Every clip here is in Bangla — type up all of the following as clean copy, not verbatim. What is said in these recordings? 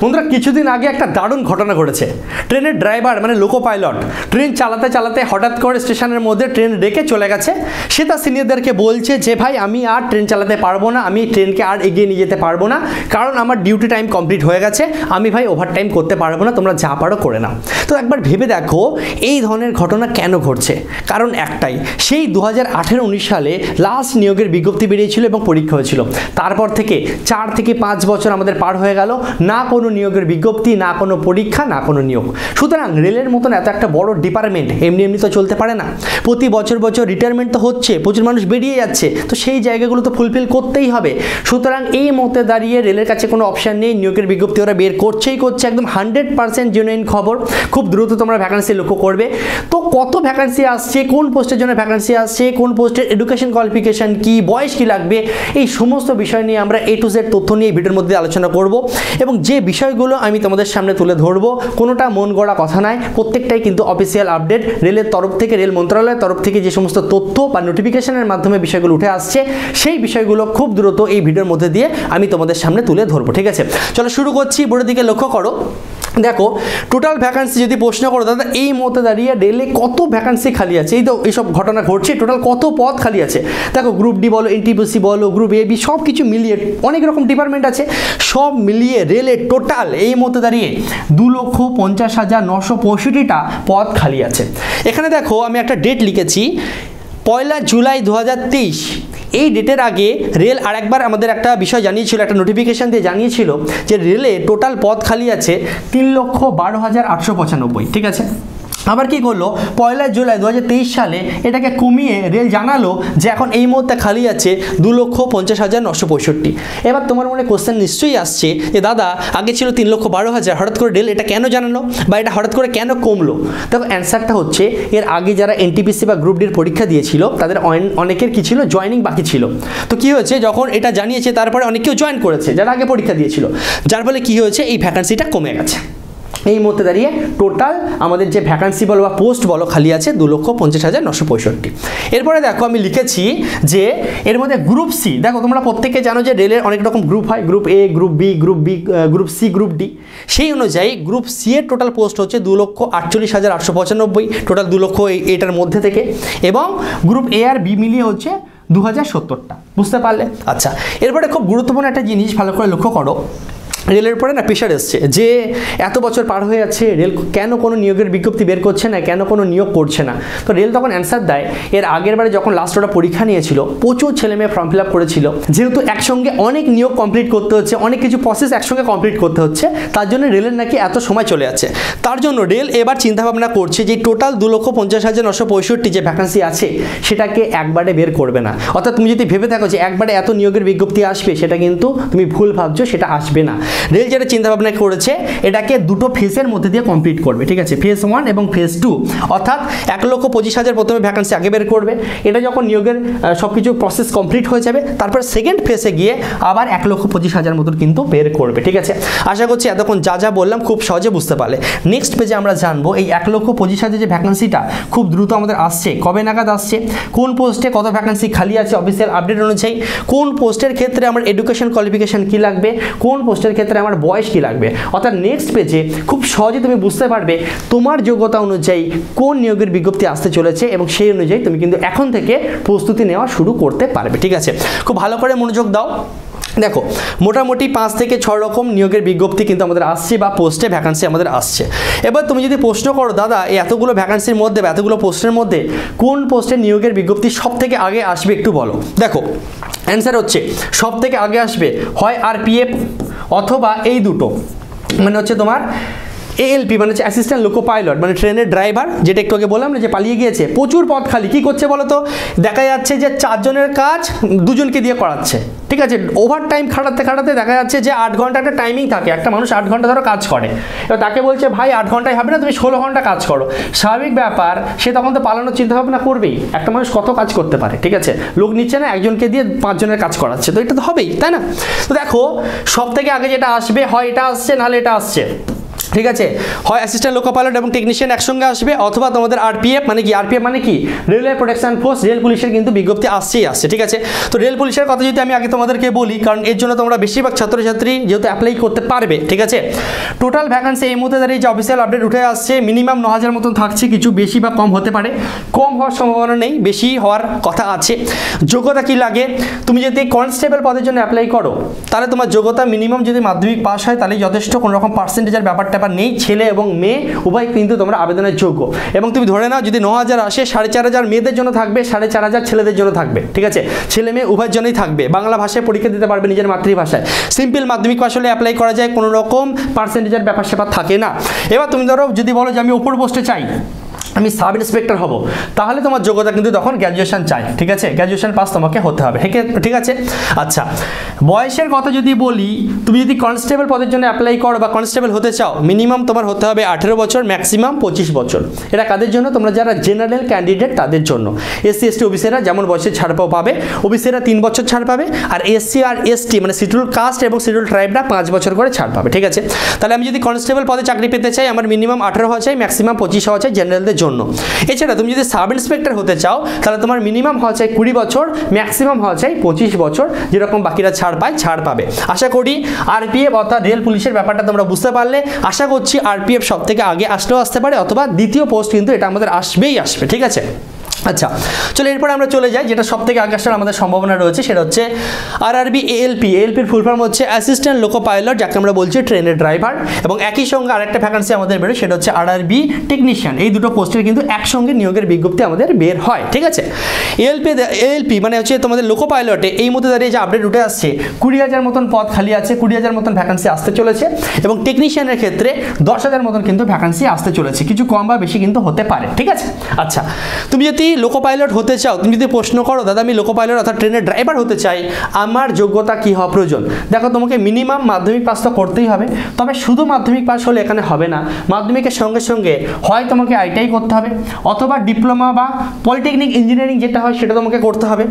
বন্ধুরা কিছুদিন আগে একটা দারুণ ঘটনা ঘটেছে। ট্রেনের ড্রাইভার মানে লোকো পাইলট ট্রেন চালাতে চালাতে হঠাৎ করে স্টেশনের মধ্যে ট্রেন রেখে চলে গেছে। সে তার সিনিয়রদেরকে বলছে যে ভাই আমি আর ট্রেন চালাতে পারবো না, আমি ট্রেনকে আর এগিয়ে নিয়ে যেতে পারবো না, কারণ আমার ডিউটি টাইম কমপ্লিট হয়ে গেছে, আমি ভাই ওভারটাইম করতে পারবো না, তোমরা যা পারো করে নাও। তো একবার ভেবে দেখো এই ধরনের ঘটনা কেন ঘটছে। কারণ একটাই, সেই 2018-19 সালে লাস্ট নিয়োগের বিজ্ঞপ্তি বেরিয়েছিল এবং পরীক্ষা হয়েছিল। তারপর থেকে 4 থেকে 5 বছর আমাদের পার হয়ে গেল, না কোনো নিয়োগের বিজ্ঞপ্তি, না কোনো পরীক্ষা, না কোনো নিয়োগ। সুতরাং রেলের মতন এত একটা বড় ডিপার্টমেন্ট এমনি এমনি তো চলতে পারে না। প্রতি বছর বছর রিটায়ারমেন্ট তো হচ্ছে, প্রচুর মানুষ বেরিয়ে যাচ্ছে, তো সেই জায়গাগুলো তো ফুলফিল করতেই হবে। সুতরাং এই মতে দাঁড়িয়ে রেলের কাছে কোনো অপশান নেই, নিয়োগের বিজ্ঞপ্তি ওরা বের করছেই করছে, একদম 100% জেনুইন খবর। খুব দ্রুত তোমরা ভ্যাকান্সি লক্ষ্য করবে। তো কত ভ্যাকান্সি আসছে, কোন পোস্টের জন্য ভ্যাকান্সি আসছে, কোন পোস্টের এডুকেশন কোয়ালিফিকেশান কি, বয়স কি লাগবে, এই সমস্ত বিষয় নিয়ে আমরা A to Z তথ্য নিয়ে এই ভিডিওর মধ্যে আলোচনা করব। এবং যে বিষয়গুলো আমি তোমাদের সামনে তুলে ধরবো কোনোটা মন গড়া কথা নয়, প্রত্যেকটাই কিন্তু অফিসিয়াল আপডেট, রেলের তরফ থেকে, রেল মন্ত্রণালয়ের তরফ থেকে যে সমস্ত তথ্য বা নোটিফিকেশনের মাধ্যমে বিষয়গুলো উঠে আসছে, সেই বিষয়গুলো খুব দ্রুত এই ভিডিওর মধ্যে দিয়ে আমি তোমাদের সামনে তুলে ধরবো। ঠিক আছে, চলো শুরু করছি। বোর্ডের দিকে লক্ষ্য করো। দেখো টোটাল ভ্যাকান্সি যদি প্রশ্ন করো দাদা এই মতে দাঁড়িয়ে রেলে কত ভ্যাকান্সি খালি আছে, এই তো এইসব ঘটনা ঘটছে, টোটাল কত পদ খালি আছে। দেখো গ্রুপ ডি বলো, NTPC বলো, গ্রুপ AB, সব কিছু মিলিয়ে অনেক রকম ডিপার্টমেন্ট আছে, সব মিলিয়ে রেলে টোটাল এই মতে দাঁড়িয়ে 2,50,965টা পদ খালি আছে। এখানে দেখো আমি একটা ডেট লিখেছি, 1 জুলাই 2023। এই ডেটের আগে রেল আরেকবার আমাদের একটা বিষয় জানিয়েছিল, একটা নোটিফিকেশান দিয়ে জানিয়েছিল যে রেলে টোটাল পদ খালি আছে 3,12,895। ঠিক আছে, আবার কি করলো 1 জুলাই 2023 সালে এটাকে কমিয়ে রেল জানালো যে এখন এই মুহূর্তে খালি আছে 2,50,965। এবার তোমার মনে কোশ্চেন নিশ্চয়ই আসছে যে দাদা আগে ছিল 3,12,000, হঠাৎ করে রেল এটা কেন জানালো বা এটা হঠাৎ করে কেন কমলো? দেখো অ্যান্সারটা হচ্ছে, এর আগে যারা NTPC বা গ্রুপ ডির পরীক্ষা দিয়েছিল তাদের অনেকের কি ছিল, জয়েনিং বাকি ছিল। তো কি হয়েছে, যখন এটা জানিয়েছে তারপরে অনেকেও জয়েন করেছে যারা আগে পরীক্ষা দিয়েছিল, যার ফলে কি হয়েছে এই ভ্যাকান্সিটা কমে গেছে। এই মধ্যে দাঁড়িয়ে টোটাল আমাদের যে ভ্যাকান্সি বলো বা পোস্ট বলো খালি আছে 2,50,965। এরপরে দেখো আমি লিখেছি যে এর মধ্যে গ্রুপ সি, দেখো তোমরা প্রত্যেকে জানো যে রেলের অনেক রকম গ্রুপ হয়, group A, group B, group C, group D। সেই অনুযায়ী গ্রুপ সি এর টোটাল পোস্ট হচ্ছে 2,48,895, টোটাল 2 লক্ষ এটার মধ্যে থেকে, এবং গ্রুপ A আর B মিলিয়ে হচ্ছে 2,070টা। বুঝতে পারলে? আচ্ছা, এরপরে খুব গুরুত্বপূর্ণ একটা জিনিস ভালো করে লক্ষ্য করো। রেলের পরে না প্রেশার এসছে যে এত বছর পার হয়ে যাচ্ছে, রেল কেন কোনো নিয়োগের বিজ্ঞপ্তি বের করছে না, কেন কোনো নিয়োগ করছে না। তো রেল তখন অ্যান্সার দেয়, এর আগের বারে যখন লাস্ট ওরা পরীক্ষা নিয়েছিল প্রচুর ছেলে মেয়ে ফর্ম ফিল আপ করেছিল, যেহেতু একসঙ্গে অনেক নিয়োগ কমপ্লিট করতে হচ্ছে, অনেক কিছু প্রসেস একসঙ্গে কমপ্লিট করতে হচ্ছে, তার জন্য রেলের নাকি এত সময় চলে যাচ্ছে। তার জন্য রেল এবার চিন্তাভাবনা করছে যে টোটাল 2,50,965 যে ভ্যাকান্সি আছে সেটাকে একবারে বের করবে না। অর্থাৎ তুমি যদি ভেবে থাকো যে একবারে এত নিয়োগের বিজ্ঞপ্তি আসবে, সেটা কিন্তু তুমি ভুল ভাবছো, সেটা আসবে না। রেল যেটা চিন্তা ভাবনা করেছে এটাকে দুটো ফেজের মধ্যে দিয়ে কমপ্লিট করবে। ঠিক আছে, ফেজ 1 এবং ফেজ 2, অর্থাৎ 1,25,000 প্রথমে ভ্যাকান্সি আগে বের করবে, এটা যখন নিয়োগের সব কিছু প্রসেস কমপ্লিট হয়ে যাবে তারপর সেকেন্ড ফেজে গিয়ে আবার 1,25,000 মতন কিন্তু বের করবে। ঠিক আছে, আশা করছি এতক্ষণ যা যা বললাম খুব সহজে বুঝতে পারলে। নেক্সট পেজে আমরা জানবো এই 1,25,000 যে ভ্যাকান্সিটা খুব দ্রুত আমাদের আসছে, কবে নাগাদ আসছে, কোন পোস্টে কত ভ্যাকান্সি খালি আছে অফিসিয়াল আপডেট অনুযায়ী, কোন পোস্টের ক্ষেত্রে আমার এডুকেশন কোয়ালিফিকেশান কী লাগবে, কোন পোস্টের ক্ষেত্রে আমার বয়স কি লাগবে। অর্থাৎ নেক্সট পেজে খুব সহজে তুমি বুঝতে পারবে তোমার যোগ্যতা অনুযায়ী কোন নিয়োগের বিজ্ঞপ্তি আসতে চলেছে, এবং সেই অনুযায়ী তুমি কিন্তু এখন থেকে প্রস্তুতি নেওয়া শুরু করতে পারবে। ঠিক আছে, খুব ভালো করে মনোযোগ দাও। দেখো মোটামুটি 5 থেকে 6 রকম নিয়োগের বিজ্ঞপ্তি কিন্তু আমাদের আসছে বা পোস্টে ভ্যাকান্সি আমাদের আসছে। এবার তুমি যদি প্রশ্ন করো দাদা এই এতগুলো ভ্যাকান্সির মধ্যে বা এতগুলো পোস্টের মধ্যে কোন পোস্টে নিয়োগের বিজ্ঞপ্তি সব থেকে আগে আসবে একটু বলো। দেখো অ্যান্সার হচ্ছে সব থেকে আগে আসবে হয় RPF অথবা এই দুটো, মানে হচ্ছে তোমার ALP মানে হচ্ছে অ্যাসিস্ট্যান্ট লোকো পাইলট, মানে ট্রেনের ড্রাইভার, যেটা একটু আগে বললাম না যে পালিয়ে গিয়েছে, প্রচুর পদ খালি। কি করছে বলো তো, দেখা যাচ্ছে যে 4 জনের কাজ 2 জনকে দিয়ে করাচ্ছে। ঠিক আছে, ওভার টাইম খাটাতে খাটাতে দেখা যাচ্ছে যে 8 ঘন্টা একটা টাইমিং থাকে, একটা মানুষ 8 ঘন্টা ধরো কাজ করে, এবার তাকে বলছে ভাই 8 ঘন্টায় হবে না, তুমি 16 ঘন্টা কাজ করো। স্বাভাবিক ব্যাপার, সে তখন তো পালানোর চিন্তাভাবনা করবেই, একটা মানুষ কত কাজ করতে পারে। ঠিক আছে, লোক নিচ্ছে না, একজনকে দিয়ে 5 জনের কাজ করাচ্ছে, তো এটা তো হবেই, তাই না? তো দেখো সব থেকে আগে যেটা আসবে হয় এটা আসছে, নাহলে এটা আসছে। ঠিক আছে, হয় অ্যাসিস্ট্যান্ট লোকো পাইলট এবং টেকনিশিয়ান একসঙ্গে আসবে, অথবা তোমাদের আরপিএফ মানে কি, আরপিএফ মানে কি রেলওয়ে প্রোটেকশন ফোর্স, রেল পুলিশের কিন্তু বিজ্ঞপ্তি আসছেই আসছে। ঠিক আছে, তো রেল পুলিশের কথা যদি আমি আগে তোমাদেরকে বলি, কারণ এর জন্য তোমরা বেশিরভাগ ছাত্রছাত্রী যেহেতু অ্যাপ্লাই করতে পারবে। ঠিক আছে, টোটাল ভ্যাকান্সি এই মুহূর্তে দাঁড়িয়ে যে অফিসিয়াল আপডেট উঠে আসছে মিনিমাম 9000 মতন থাকছে, কিছু বেশি বা কম হতে পারে, কম হওয়ার সম্ভাবনা নেই, বেশি হওয়ার কথা আছে। যোগ্যতা কি লাগে, তুমি যদি কনস্টেবল পদের জন্য অ্যাপ্লাই করো তাহলে তোমার যোগ্যতা মিনিমাম যদি মাধ্যমিক পাস হয় তাহলে যথেষ্ট, কোনো রকম পার্সেন্টেজের ব্যাপারটা নেই, ছেলে এবং মেয়ে উভয় কিন্তু তোমরা আবেদনের যোগ্য। এবং তুমি ধরে নাও যদি 9000 আসে, 4500 মেয়েদের জন্য থাকবে, 4500 ছেলেদের জন্য থাকবে। ঠিক আছে, ছেলে মেয়ে উভয়ের জন্যই থাকবে, বাংলা ভাষায় পরীক্ষা দিতে পারবে নিজের মাতৃভাষায়, সিম্পল মাধ্যমিক পাস হলে অ্যাপ্লাই করা যায়, কোনো রকম পার্সেন্টেজের ব্যাপার স্যাপার থাকে না। এবার তুমি ধরো যদি বলো যে আমি উপর পোস্টে চাই, আমি সাব ইন্সপেক্টর হব, তাহলে তোমার যোগ্যতা কিন্তু তখন গ্র্যাজুয়েশন চাই। ঠিক আছে, গ্র্যাজুয়েশন পাস তোমাকে হতে হবে। ঠিক আছে, আচ্ছা বয়সের কথা যদি বলি, তুমি যদি কনস্টেবল পদের জন্য অ্যাপ্লাই করো বা কনস্টেবল হতে চাও, মিনিমাম তোমার হতে হবে 18 বছর, ম্যাক্সিমাম 25 বছর। এটা কাদের জন্য, তোমরা যারা জেনারেল ক্যান্ডিডেট তাদের জন্য। এসসি এসটি ওবিসিরা যেমন বয়সের ছাড় পাবে, ওবিসিরা 3 বছর ছাড় পাবে, আর এসসি আর এসটি মানে শিডিউল কাস্ট এবং শিডিউল ট্রাইবরা 5 বছর করে ছাড় পাবে। ঠিক আছে, তাহলে আমি যদি কনস্টেবল পদে চাকরি পেতে চাই, আমার মিনিমাম 18 হওয়া চাই, ম্যাক্সিমাম 25 হওয়া চাই জেনারেলদের জন্য। এছাড়া তুমি যদি সাব ইন্সপেক্টর হতে চাও তাহলে তোমার মিনিমাম হওয়া চাই 20 বছর, ম্যাক্সিমাম হওয়া চাই 25 বছর, যেরকম বাকিরা ছাড় পায় ছাড় পাবে। আশা করি আরপিএফ অর্থাৎ রেল পুলিশের ব্যাপারটা তোমরা বুঝতে পারলে। আশা করছি আরপিএফ সব থেকে আগে আসলেও আসতে পারে, অথবা দ্বিতীয় পোস্ট কিন্তু এটা আমাদের আসবেই আসবে। ঠিক আছে, আচ্ছা চলো এরপরে আমরা চলে যাই, যেটা সব থেকে আগে আসার আমাদের সম্ভাবনা রয়েছে সেটা হচ্ছে আরআরবি এএলপি। এএলপির ফুল ফর্ম হচ্ছে অ্যাসিস্ট্যান্ট লোকো পাইলট, যাকে আমরা বলছি ট্রেনের ড্রাইভার। এবং একই সঙ্গে আরেকটা ভ্যাকান্সি আমাদের বেরোয়, সেটা হচ্ছে আরআরবি টেকনিশিয়ান। এই দুটো পোস্টের কিন্তু একসঙ্গে নিয়োগের বিজ্ঞপ্তি আমাদের বের হয়। ঠিক আছে, এএলপি মানে হচ্ছে তোমাদের লোকো পাইলটে এই মধ্যে দাঁড়িয়ে যে আপডেট উঠে আসছে 20,000 মতন পদ খালি আছে, 20,000 মতন ভ্যাকান্সি আসতে চলেছে। এবং টেকনিশিয়ানের ক্ষেত্রে 10,000 মতন কিন্তু ভ্যাকান্সি আসতে চলেছে, কিছু কম বা বেশি কিন্তু হতে পারে। ঠিক আছে, আচ্ছা তুমি যদি লোকো পাইলট হতে চাও, তুমি যদি প্রশ্ন করো দাদা আমি লোকো পাইলট অর্থাৎ ট্রেনের ড্রাইভার হতে চাই, আমার যোগ্যতা কি হওয়া প্রয়োজন, দেখো তোমাকে মিনিমাম মাধ্যমিক পাস তো করতেই হবে। তবে শুধু মাধ্যমিক পাস হলে এখানে হবে না, মাধ্যমিকের সঙ্গে সঙ্গে হয় তোমাকে আইটিআই করতে হবে, অথবা ডিপ্লোমা বা পলিটেকনিক ইঞ্জিনিয়ারিং যেটা হয় সেটা তোমাকে করতে হবে,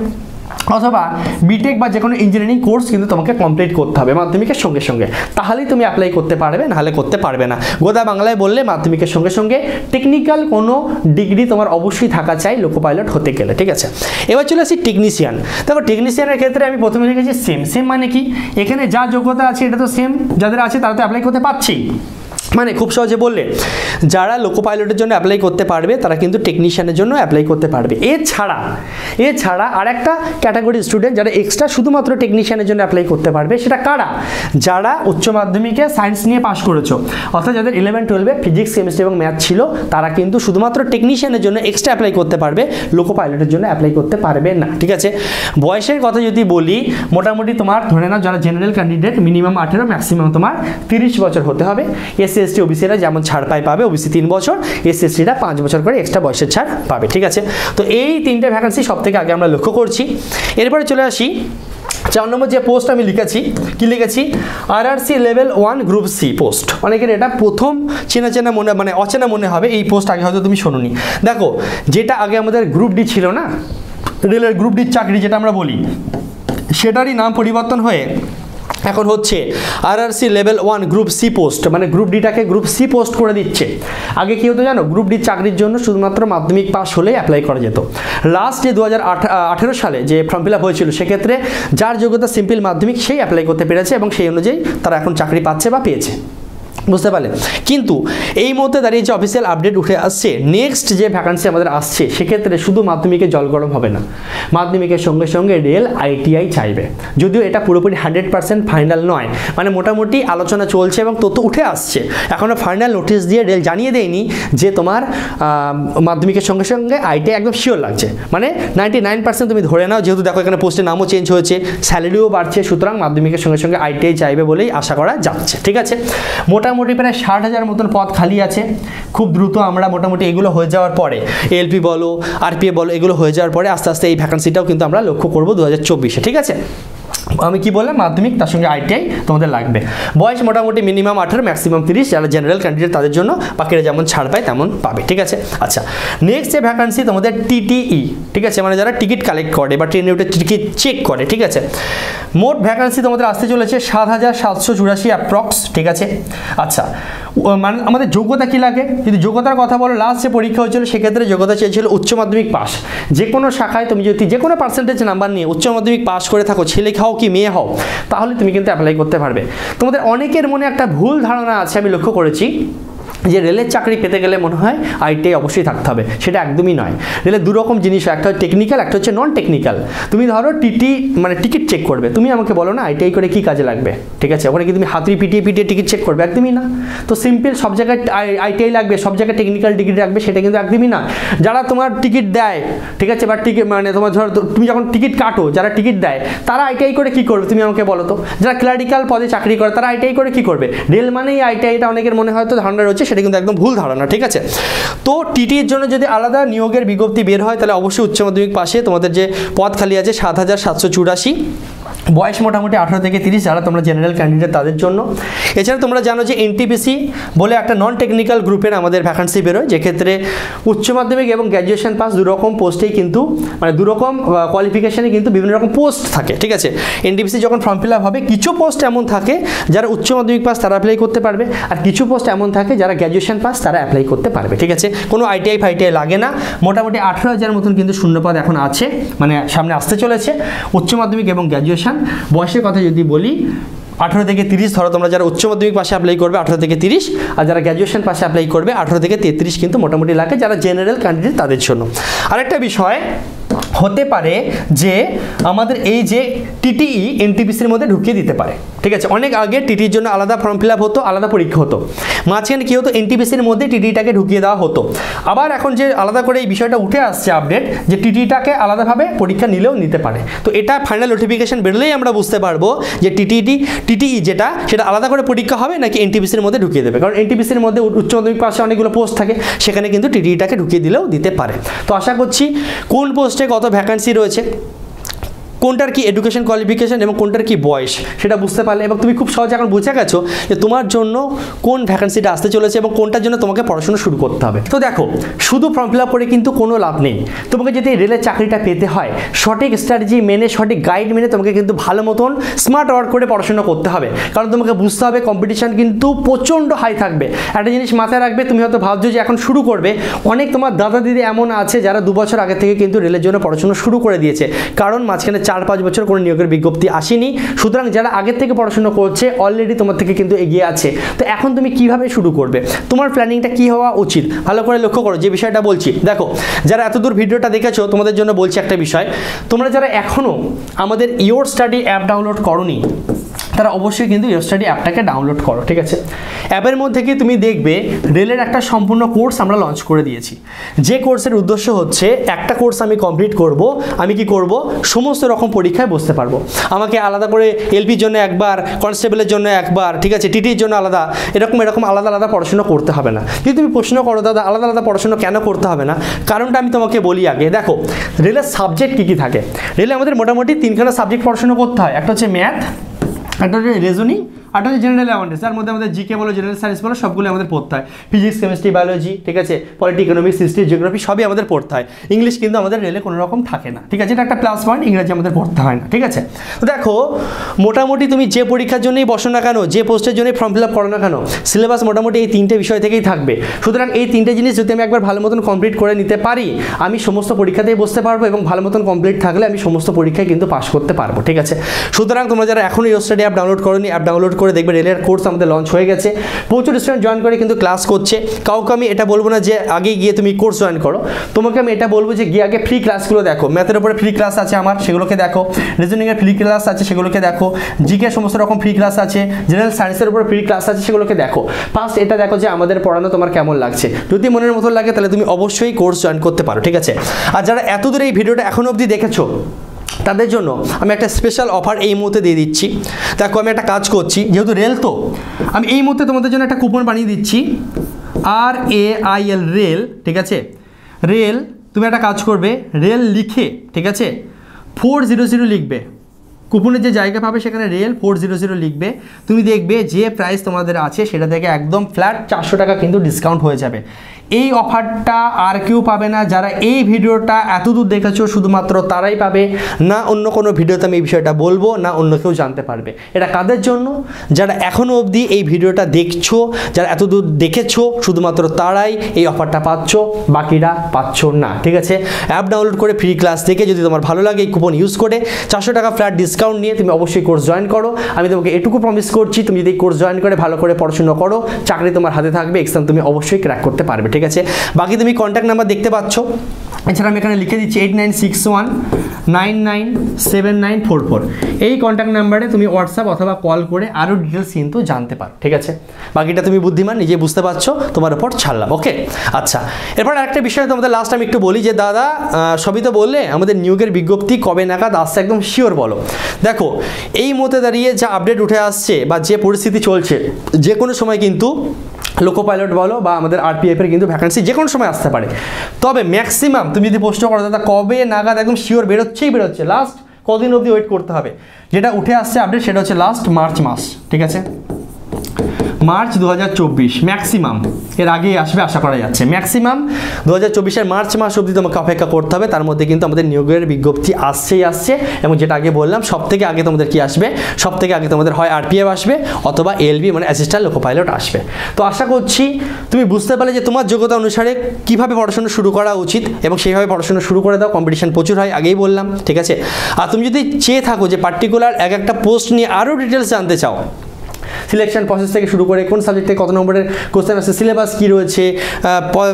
অথবা বিটেক বা যে কোনো ইঞ্জিনিয়ারিং কোর্স কিন্তু তোমাকে কমপ্লিট করতে হবে মাধ্যমিকের সঙ্গে সঙ্গে, তাহলেই তুমি অ্যাপ্লাই করতে পারবে, নাহলে করতে পারবে না। গোদা বাংলায় বললে মাধ্যমিকের সঙ্গে সঙ্গে টেকনিক্যাল কোনো ডিগ্রি তোমার অবশ্যই থাকা চাই লোকো পাইলট হতে গেলে। ঠিক আছে, এবার চলে আসি টেকনিশিয়ান। দেখো টেকনিশিয়ানের ক্ষেত্রে আমি প্রথমে লিখেছি সেম মানে কি, এখানে যা যোগ্যতা আছে এটা তো সেম, যাদের আছে তারা তো অ্যাপ্লাই করতে পারছি। মানে খুব সহজে বললে যারা লোকো পাইলটের জন্য অ্যাপ্লাই করতে পারবে তারা কিন্তু টেকনিশিয়ানের জন্য অ্যাপ্লাই করতে পারবে। এছাড়া আর একটা ক্যাটাগরি স্টুডেন্ট যারা এক্সট্রা শুধুমাত্র টেকনিশিয়ানের জন্য অ্যাপ্লাই করতে পারবে, সেটা কারা, যারা উচ্চ মাধ্যমিকে সায়েন্স নিয়ে পাশ করেছো, অর্থাৎ যাদের 11-12-এ ফিজিক্স কেমিস্ট্রি এবং ম্যাথ ছিল, তারা কিন্তু শুধুমাত্র টেকনিশিয়ানের জন্য এক্সট্রা অ্যাপ্লাই করতে পারবে, লোকো পাইলটের জন্য অ্যাপ্লাই করতে পারবে না। ঠিক আছে, বয়সের কথা যদি বলি, মোটামুটি তোমার ধরে নাও যারা জেনারেল ক্যান্ডিডেট মিনিমাম 18, ম্যাক্সিমাম তোমার 30 বছর হতে হবে। এসসি এসটি ওবিসিরা যেমন ছাড় পাবে, ওবিসি 3 বছর, এসসি এসটিরা 5 বছর করে এক্সট্রা বয়সের ছাড় পাবে। ঠিক আছে, তো এই 3টে ভ্যাকান্সি সব থেকে আগে আমরা লক্ষ্য করছি। এরপরে চলে আসি 4 নম্বর যে পোস্ট আমি লিখেছি RRC level 1 group C post. অনেকের এটা প্রথম চেনা মনে মানে অচেনা মনে হবে, এই পোস্ট আগে হয়তো তুমি শোনোনি। দেখো যেটা আগে আমাদের গ্রুপ ডি ছিল না, রেলের গ্রুপ ডির চাকরি যেটা আমরা বলি, সেটারই নাম পরিবর্তন হয়ে এখন হচ্ছে RRC level 1 group C post, মানে গ্রুপ ডিটাকে গ্রুপ সি পোস্ট করে দিচ্ছে। আগে কি হতো জানো, গ্রুপ ডি চাকরির জন্য শুধুমাত্র মাধ্যমিক পাস হলেই অ্যাপ্লাই করা যেত। লাস্ট যে 2018 সালে যে ফর্ম ফিল আপ হয়েছিল, সেক্ষেত্রে যার যোগ্যতা সিম্পল মাধ্যমিক সেই অ্যাপ্লাই করতে পেরেছে এবং সেই অনুযায়ী তারা এখন চাকরি পাচ্ছে বা পেয়েছে। বুঝতে পারলে, কিন্তু এই মুহূর্তে দাঁড়িয়ে যে অফিসিয়াল আপডেট উঠে আসছে, নেক্সট যে ভ্যাকান্সি আমাদের আসছে সেক্ষেত্রে শুধু মাধ্যমিকে জল গরম হবে না, মাধ্যমিকের সঙ্গে সঙ্গে রেল আইটিআই চাইবে। যদিও এটা পুরোপুরি 100% ফাইনাল নয়, মানে মোটামুটি আলোচনা চলছে এবং তথ্য উঠে আসছে, এখনও ফাইনাল নোটিশ দিয়ে রেল জানিয়ে দেয়নি যে তোমার মাধ্যমিকের সঙ্গে সঙ্গে আইটিআই একদম শিওর লাগছে। মানে 99% তুমি ধরে নাও, যেহেতু দেখো এখানে পোস্টের নামও চেঞ্জ হয়েছে, স্যালারিও বাড়ছে, সুতরাং মাধ্যমিকের সঙ্গে সঙ্গে আইটিআই চাইবে বলেই আশা করা যাচ্ছে। ঠিক আছে, মোটামুটি প্রায় 60,000 মতন পদ খালি আছে। খুব দ্রুত আমরা মোটামুটি এগুলো হয়ে যাওয়ার পরে, এলপি বলো আরপিএফ বলো, এগুলো হয়ে যাওয়ার পরে আস্তে আস্তে এই ভ্যাকান্সিটাও কিন্তু আমরা লক্ষ্য করবো 2024-এ। ঠিক আছে, আমি কি বললাম মাধ্যমিক তার সঙ্গে আইটিআই তোমাদের লাগবে। বয়স মোটামুটি মিনিমাম 18 ম্যাক্সিমাম 30, যারা জেনারেল ক্যান্ডিডেট তাদের জন্য বাকিরা যেমন ছাড় পায় তেমন পাবে, ঠিক আছে। আচ্ছা, নেক্সট যে ভ্যাকান্সি তোমাদের টিটিই, ঠিক আছে, মানে যারা টিকিট কালেক্ট করে বা ট্রেনে উঠে টিকিট চেক করে, ঠিক আছে। মোট ভ্যাকান্সি তোমাদের আসতে চলেছে 7,784 অ্যাপ্রক্স, ঠিক আছে। আচ্ছা, মানে আমাদের যোগ্যতা কী লাগে, যদি যোগ্যতার কথা বলো, লাস্ট যে পরীক্ষা হয়েছিল সেক্ষেত্রে যোগ্যতা চেয়েছিল উচ্চ মাধ্যমিক পাস। যে কোনো শাখায় তুমি যদি যে কোনো পার্সেন্টেজ নাম্বার নিয়ে উচ্চ মাধ্যমিক পাস করে থাকো, ছেলে হও কি মেয়ে হও, তাহলে তুমি কিন্তু অ্যাপ্লাই করতে পারবে। তোমাদের অনেকের মনে একটা ভুল ধারণা আছে, আমি লক্ষ্য করেছি, যে রেলের চাকরি পেতে গেলে মনে হয় আইটিআই অবশ্যই থাকতে হবে। সেটা একদমই নয়। রেলের দুরকম জিনিস, একটা হচ্ছে টেকনিক্যাল, একটা হচ্ছে নন টেকনিক্যাল। তুমি ধরো মানে টিকিট চেক করবে, তুমি আমাকে বলো না আইটিআই করে কী কাজে লাগবে, ঠিক আছে। ওখানে কি তুমি হাতুড়ি পিটিয়ে টিকিট চেক করবে? একদমই না। তো সিম্পল, সব জায়গায় আইটিআই লাগবে, সব জায়গায় টেকনিক্যাল ডিগ্রি রাখবে, সেটা কিন্তু একদমই না। যারা তোমার টিকিট দেয়, ঠিক আছে, বা টিকিট মানে তোমার ধরো তুমি যখন টিকিট কাটো, যারা টিকিট দেয় তারা আইটিআই করে কী করবে তুমি আমাকে বলো তো। যারা ক্লারিক্যাল পদে চাকরি করে তারা আইটিআই করে কী করবে? রেল মানেই আইটিআই, এটা অনেকের মনে হয়তো ধারণা রয়েছে, সেটা কিন্তু একদম ভুল ধারণা, ঠিক আছে। তো টিটির জন্য যদি আলাদা নিয়োগের বিজ্ঞপ্তি বের হয়, তাহলে অবশ্যই উচ্চ মাধ্যমিক পাশে তোমাদের যে পদ খালি আছে 7,784, বয়স মোটামুটি 18 থেকে 30, যারা তোমরা জেনারেল ক্যান্ডিডেট তাদের জন্য। এছাড়া তোমরা জানো যে এনটিপিসি বলে একটা নন টেকনিক্যাল গ্রুপের আমাদের ভ্যাকান্সি বেরোয়, যেক্ষেত্রে উচ্চ মাধ্যমিক এবং গ্র্যাজুয়েশন পাস দুরকম পোস্টেই কিন্তু, মানে দুরকম কোয়ালিফিকেশানে কিন্তু বিভিন্ন রকম পোস্ট থাকে, ঠিক আছে। এনটিপিসি যখন ফর্ম ফিল আপ হবে, কিছু পোস্ট এমন থাকে যারা উচ্চ মাধ্যমিক পাস তারা অ্যাপ্লাই করতে পারবে, আর কিছু পোস্ট এমন থাকে যারা গ্র্যাজুয়েশন পাস তারা অ্যাপ্লাই করতে পারবে, ঠিক আছে। কোনো আইটিআই ফাইটিআই লাগে না। মোটামুটি 18,000 মতন কিন্তু শূন্যপদ এখন আছে, মানে সামনে আসতে চলেছে উচ্চ মাধ্যমিক এবং গ্র্যাজুয়েশন। বয়সের কথা যদি বলি, 18 থেকে 30 ধরো, তোমরা যারা উচ্চ মাধ্যমিক পাশে অ্যাপ্লাই করবে 18 থেকে 30, আর যারা গ্র্যাজুয়েশন পাশে অ্যাপ্লাই করবে 18 থেকে 33 কিন্তু মোটামুটি লাগে, যারা জেনারেল ক্যান্ডিডেট তাদের জন্য। আরেকটা বিষয় হতে পারে যে আমাদের এই যে টিটিই এনটিপিসির মধ্যে ঢুকিয়ে দিতে পারে, ঠিক আছে। অনেক আগে টিটির জন্য আলাদা ফর্ম ফিল আপ হতো, আলাদা পরীক্ষা হতো, মাঝখানে কী হতো, এনটিপিসির মধ্যে টিটিটাকে ঢুকিয়ে দেওয়া হতো। আবার এখন যে আলাদা করে এই বিষয়টা উঠে আসছে আপডেট, যে টিটিটাকে আলাদাভাবে পরীক্ষা নিলেও নিতে পারে। তো এটা ফাইনাল নোটিফিকেশন বেরোলেই আমরা বুঝতে পারবো যে টিটিই যেটা, সেটা আলাদা করে পরীক্ষা হবে নাকি এনটিপিসির মধ্যে ঢুকিয়ে দেবে। কারণ এনটিপিসির মধ্যে উচ্চ মাধ্যমিক পাশে অনেকগুলো পোস্ট থাকে, সেখানে কিন্তু টিটিটাকে ঢুকিয়ে দিলেও দিতে পারে। তো আশা করছি কোন পোস্টে কত ভ্যাকান্সি রয়েছে, কোনটার কি এডুকেশন কোয়ালিফিকেশন এবং কোনটার কি বয়স, সেটা বুঝতে পারলে, এবং তুমি খুব সহজে এখন বুঝে গেছো যে তোমার জন্য কোন ভ্যাকান্সিটা আসতে চলেছে এবং কোনটার জন্য তোমাকে পড়াশোনা শুরু করতে হবে। তো দেখো, শুধু ফর্ম ফিল আপ করে কিন্তু কোনো লাভ নেই। তোমাকে যদি রেলের চাকরিটা পেতে হয়, সঠিক স্ট্র্যাটেজি মেনে, সঠিক গাইড মেনে তোমাকে কিন্তু ভালো মতন স্মার্ট ওয়ার্ক করে পড়াশোনা করতে হবে। কারণ তোমাকে বুঝতে হবে কম্পিটিশন কিন্তু প্রচণ্ড হাই থাকবে। একটা জিনিস মাথায় রাখবে, তুমি হয়তো ভাবছো যে এখন শুরু করবে, অনেক তোমার দাদা দিদি এমন আছে যারা 2 বছর আগে থেকে কিন্তু রেলের জন্য পড়াশোনা শুরু করে দিয়েছে, কারণ মাঝখানে 4-5 বছর কোনো নিয়োগের বিজ্ঞপ্তি আসেনি। সুতরাং যারা আগের থেকে পড়াশোনা করছে অলরেডি তোমার থেকে কিন্তু এগিয়ে আছে। তো এখন তুমি কিভাবে শুরু করবে, তোমার প্ল্যানিংটা কি হওয়া উচিত, ভালো করে লক্ষ্য করো যে বিষয়টা বলছি। দেখো, যারা এতদূর ভিডিওটা দেখেছো তোমাদের জন্য বলছি একটা বিষয়, তোমরা যারা এখনও আমাদের ইয়োর স্টাডি অ্যাপ ডাউনলোড করোনি, তারা অবশ্যই কিন্তু ইয়োর স্টাডি অ্যাপটাকে ডাউনলোড করো, ঠিক আছে। অ্যাপের মধ্যে কি তুমি দেখবে রেলের একটা সম্পূর্ণ কোর্স আমরা লঞ্চ করে দিয়েছি, যে কোর্সের উদ্দেশ্য হচ্ছে একটা কোর্স আমি কমপ্লিট করব, আমি কি করব, সমস্ত রকম পরীক্ষায় বসতে পারবো। আমাকে আলাদা করে এলপির জন্য একবার, কনস্টেবলের জন্য একবার, ঠিক আছে, টিটির জন্য আলাদা, এরকম আলাদা আলাদা পড়াশোনা করতে হবে না। যদি তুমি প্রশ্ন করো দাদা আলাদা আলাদা পড়াশোনা কেন করতে হবে না, কারণটা আমি তোমাকে বলি আগে। দেখো, রেলের সাবজেক্ট কী কী থাকে, রেলে আমাদের মোটামুটি 3খানা সাবজেক্ট পড়াশোনা করতে হয়। একটা হচ্ছে ম্যাথ, একটা হচ্ছে রিজনিং, একটা হচ্ছে জেনারেল অ্যাওয়ারনেস, যার মধ্যে আমাদের জিকে বলো, জেনারেল সায়েন্স বলো, সবগুলো আমাদের পড়তে হয়। ফিজিক্স, কেমিস্ট্রি, বায়োলজি, ঠিক আছে, পলিটি, ইকোনমিক্স, হিস্ট্রি, জিওগ্রাফি সবই আমাদের পড়তে হয়। ইংলিশ কিন্তু আমাদের রেলে কোনো রকম থাকে না, ঠিক আছে, এটা একটা প্লাস পয়েন্ট, ইংরেজি আমাদের পড়তে হয় না, ঠিক আছে। তো দেখো, মোটামুটি তুমি যে পরীক্ষার জন্যই বসো না কেন, যে পোস্টের জন্যই ফর্ম ফিল আপ করো না কেন, সিলেবাস মোটামুটি এই 3টে বিষয় থেকেই থাকবে। সুতরাং এই 3টে জিনিস যদি আমি একবার ভালো মতন কমপ্লিট করে নিতে পারি, আমি সমস্ত পরীক্ষাতেই বসতে পারবো, এবং ভালো মতন কমপ্লিট থাকলে আমি সমস্ত পরীক্ষায় কিন্তু পাস করতে পারবো, ঠিক আছে। সুতরাং তোমরা যারা এখনও ইয়োর স্টাডি অ্যাপ ডাউনলোড করোনি, অ্যাপ ডাউনলোড করে দেখবে রেলের কোর্স আমাদের লঞ্চ হয়ে গেছে, প্রচুর স্টুডেন্ট জয়েন করে কিন্তু ক্লাস করছে। কাউকে আমি এটা বলবো না যে আগে গিয়ে তুমি কোর্স জয়েন করো, তোমাকে আমি এটা বলবো যে গিয়ে আগে ফ্রি ক্লাসগুলো দেখো। ম্যাথের উপরে ফ্রি ক্লাস আছে আমার, সেগুলোকে দেখো। রিজনিংয়ের ফ্রি ক্লাস আছে, সেগুলোকে দেখো। জিকে সমস্ত রকম ফ্রি ক্লাস আছে, জেনারেল সায়েন্সের উপরে ফ্রি ক্লাস আছে, সেগুলোকে দেখো। ফার্স্ট এটা দেখো যে আমাদের পড়ানো তোমার কেমন লাগছে। যদি মনের মতো লাগে তাহলে তুমি অবশ্যই কোর্স জয়েন করতে পারো, ঠিক আছে। আর যারা এতদূর এই ভিডিওটা এখনো অবধি দেখেছো, তাদের জন্য আমি একটা স্পেশাল অফার এই মুহূর্তে দিয়ে দিচ্ছি। দেখো, আমি একটা কাজ করছি, যেহেতু রেল, তো আমি এই মুহূর্তে তোমাদের জন্য একটা কুপন বানিয়ে দিচ্ছি, RAIL, রেল, ঠিক আছে। রেল, তুমি একটা কাজ করবে, রেল লিখে, ঠিক আছে, 400 লিখবে, কুপনের যে জায়গা পাবে সেখানে রেল 400 লিখবে, তুমি দেখবে যে প্রাইস তোমাদের আছে সেটা থেকে একদম ফ্ল্যাট 400 টাকা কিন্তু ডিসকাউন্ট হয়ে যাবে। এই অফারটা আর কেউ পাবে না, যারা এই ভিডিওটা এত দূর দেখেছো শুধুমাত্র তারাই পাবে, না অন্য কোনো ভিডিওতে আমি এই বিষয়টা বলবো, না অন্য কেউ জানতে পারবে। এটা কাদের জন্য? যারা এখনও অবধি এই ভিডিওটা দেখছো, যারা এত দূর দেখেছো শুধুমাত্র তারাই এই অফারটা পাচ্ছ, বাকিরা পাচ্ছ না। ঠিক আছে, অ্যাপ ডাউনলোড করে ফ্রি ক্লাস দেখে যদি তোমার ভালো লাগে এই কুপন ইউজ করে 400 টাকা ফ্ল্যাট ডিসকাউন্ট নিয়ে তুমি অবশ্যই কোর্স জয়েন করো। আমি তোমাকে এটুকু প্রমিস করছি, তুমি যদি কোর্স জয়েন করে ভালো করে পড়াশোনা করো, চাকরি তোমার হাতে থাকবে, এক্সাম তুমি অবশ্যই ক্র্যাক করতে পারবে। ঠিক আছে, বাকি তুমি কন্ট্যাক্ট নাম্বার দেখতে পাচ্ছ, এছাড়া আমি এখানে লিখে দিচ্ছি 8961997944। এই কন্ট্যাক্ট নাম্বারে তুমি হোয়াটসঅ্যাপ অথবা কল করে আরও ডিটেলস কিন্তু জানতে পারো। ঠিক আছে, বাকিটা তুমি বুদ্ধিমান, নিজে বুঝতে পারছো, তোমার উপর ছাড়লাম। ওকে, আচ্ছা, এরপর আরেকটা বিষয় তোমাদের লাস্ট আমি একটু বলি যে দাদা সবই তো বললে, আমাদের নিয়োগের বিজ্ঞপ্তি কবে নাগাদ আসছে একদম শিওর বলো। দেখো এই মুহূর্তে দাঁড়িয়ে যা আপডেট উঠে আসছে বা যে পরিস্থিতি চলছে, যে কোনো সময় কিন্তু লোকো পাইলট বলো বা আমাদের আরপিএফের কিন্তু ভ্যাকেন্সি যে কোনো সময় আসতে পারে। তবে ম্যাক্সিমাম তুমি যদি প্রশ্ন করো দাদা কবে নাগাদ একদম শিওর বেরোচ্ছে, লাস্ট কদিন অবধি ওয়েট করতে হবে, যেটা উঠে আসছে আপডেট সেটা হচ্ছে লাস্ট মার্চ মাস। ঠিক আছে, মার্চ 2024 ম্যাক্সিমাম, এর আগেই আসবে আশা করা যাচ্ছে। ম্যাক্সিমাম 2024-এর মার্চ মাস অবধি তোমাকে অপেক্ষা করতে হবে, তার মধ্যে কিন্তু আমাদের নিয়োগের বিজ্ঞপ্তি আসছে। এবং যেটা আগে বললাম, সব থেকে আগে তোমাদের কি আসবে, সব থেকে আগে তোমাদের হয় আরপিএফ আসবে অথবা এলবি মানে অ্যাসিস্ট্যান্ট লোকো পাইলট আসবে। তো আশা করছি তুমি বুঝতে পারলে যে তোমার যোগ্যতা অনুসারে কীভাবে পড়াশোনা শুরু করা উচিত এবং সেইভাবে পড়াশোনা শুরু করে দাও। কম্পিটিশন প্রচুর হয়, আগেই বললাম। ঠিক আছে, আর তুমি যদি চেয়ে থাকো যে পার্টিকুলার একটা পোস্ট নিয়ে আরও ডিটেলস জানতে চাও, সিলেকশন প্রসেস থেকে শুরু করে কোন সাবজেক্ট থেকে কত নম্বরের কোশ্চেন আসছে, সিলেবাস কী রয়েছে,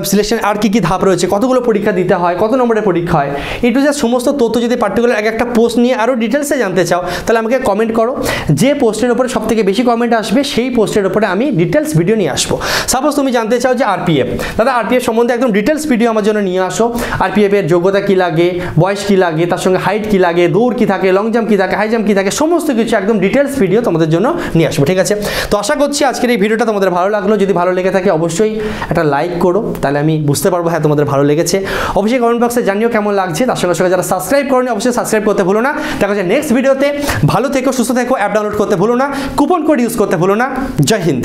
সিলেকশন আর কী ধাপ রয়েছে, কতগুলো পরীক্ষা দিতে হয়, কত নম্বরের পরীক্ষা হয়, একটু যা সমস্ত তথ্য যদি পার্টিকুলার একটা পোস্ট নিয়ে আরও ডিটেলসে জানতে চাও, তাহলে আমাকে কমেন্ট করো। যে পোস্টের উপরে সবথেকে বেশি কমেন্ট আসবে সেই পোস্টের উপরে আমি ডিটেলস ভিডিও নিয়ে আসবো। সাপোজ তুমি জানতে চাও যে আরপিএফ, দাদা আরপিএফ সম্বন্ধে একদম ডিটেলস ভিডিও আমার জন্য নিয়ে আসো। আরপিএফের যোগ্যতা কী লাগে, বয়স কী লাগে, তার সঙ্গে হাইট কী লাগে, দৌড় কী থাকে, লং জাম্প কী থাকে, হাই জাম্প কী থাকে, সমস্ত কিছু একদম ডিটেলস ভিডিও তোমাদের জন্য নিয়ে আসবো। ঠিক আছে, তো আশা করছি আজকের এই ভিডিওটা তোমাদের ভালো লাগলো। যদি ভালো লেগে থাকে অবশ্যই একটা লাইক করো, তাহলে আমি বুঝতে পারবো হ্যাঁ তোমাদের ভালো লেগেছে। অবশ্যই কমেন্ট বক্সে জানিও কেমন লাগছে। তার সঙ্গে সঙ্গে যারা সাবস্ক্রাইব করোনি অবশ্যই সাবস্ক্রাইব করতে ভুলো না। দেখা যায় নেক্সট ভিডিওতে। ভালো থেকো, সুস্থ থেকো, অ্যাপ ডাউনলোড করতে ভুলো না, কুপন কোড ইউজ করতে ভুলো না। জয় হিন্দ।